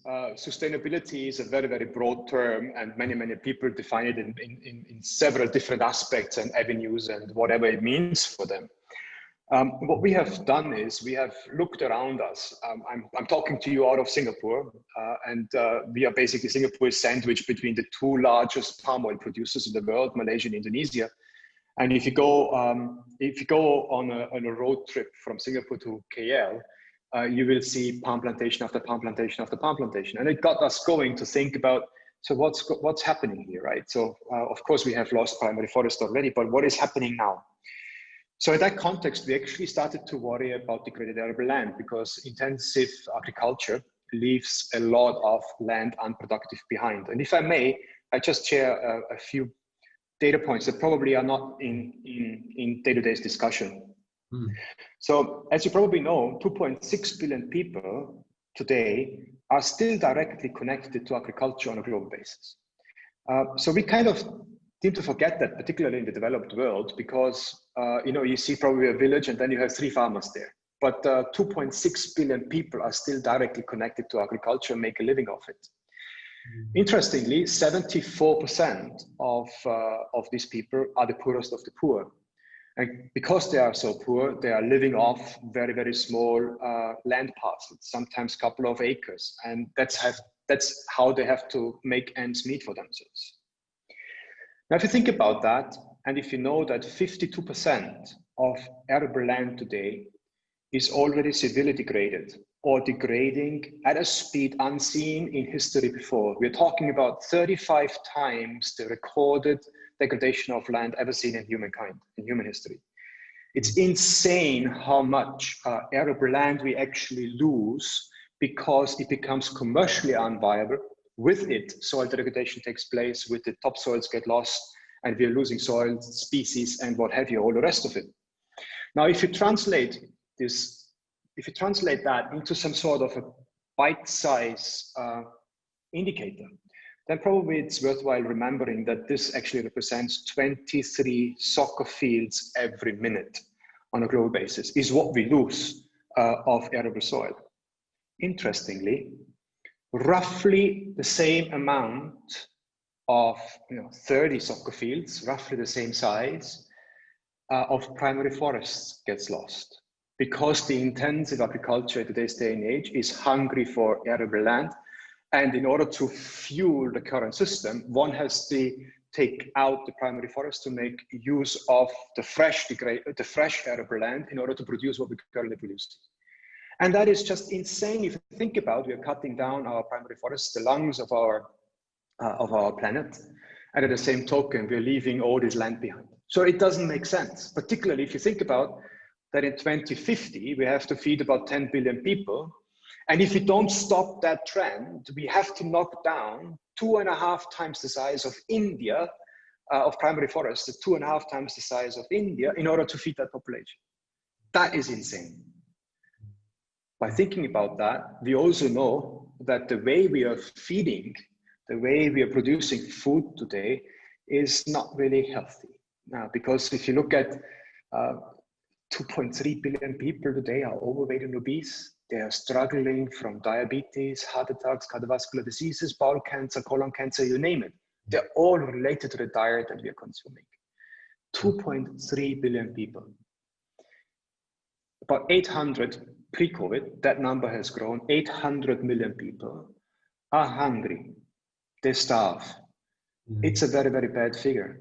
sustainability is a very, very broad term, and many, many people define it in several different aspects and avenues and whatever it means for them. What we have done is we have looked around us. I'm talking to you out of Singapore, and we are basically Singapore is sandwiched between the two largest palm oil producers in the world, Malaysia and Indonesia. And if you go on a road trip from Singapore to KL, you will see palm plantation after palm plantation after palm plantation, and it got us going to think about, so what's happening here, right? So of course we have lost primary forest already, but what is happening now? So in that context, we actually started to worry about degraded arable land, because intensive agriculture leaves a lot of land unproductive behind. And if I may, I just share a few data points that probably are not in day-to-day discussion. So as you probably know, 2.6 billion people today are still directly connected to agriculture on a global basis. So we kind of seem to forget that, particularly in the developed world, because you see probably a village and then you have 3 farmers there. But 2.6 billion people are still directly connected to agriculture and make a living off it. Interestingly, 74% of these people are the poorest of the poor. And because they are so poor, they are living off very, very small land parcels, sometimes a couple of acres. And that's how they have to make ends meet for themselves. Now, if you think about that, and if you know that 52% of arable land today is already severely degraded or degrading at a speed unseen in history before, we're talking about 35 times the recorded degradation of land ever seen in humankind, in human history. It's insane how much arable land we actually lose because it becomes commercially unviable. With it, soil degradation takes place, with it, topsoils get lost, and we're losing soil, species, and what have you, all the rest of it. Now, if you translate that into some sort of a bite-size indicator, then probably it's worthwhile remembering that this actually represents 23 soccer fields every minute on a global basis, is what we lose of arable soil. Interestingly, roughly the same amount of 30 soccer fields, roughly the same size of primary forests gets lost, because the intensive agriculture in today's day and age is hungry for arable land. And in order to fuel the current system, one has to take out the primary forest to make use of the fresh arable land in order to produce what we currently produce. And that is just insane. If you think about, we are cutting down our primary forests, the lungs of our planet, and at the same token, we're leaving all this land behind. So it doesn't make sense, particularly if you think about that in 2050, we have to feed about 10 billion people. And if we don't stop that trend, we have to knock down 2.5 times the size of India, of primary forests, 2.5 times the size of India, in order to feed that population. That is insane. By thinking about that, we also know that the way we are feeding, the way we are producing food today is not really healthy. Because if you look at 2.3 billion people today are overweight and obese. They are struggling from diabetes, heart attacks, cardiovascular diseases, bowel cancer, colon cancer, you name it. They're all related to the diet that we are consuming. 2.3 billion people. About 800 pre-COVID, that number has grown. 800 million people are hungry. They starve. It's a very, very bad figure.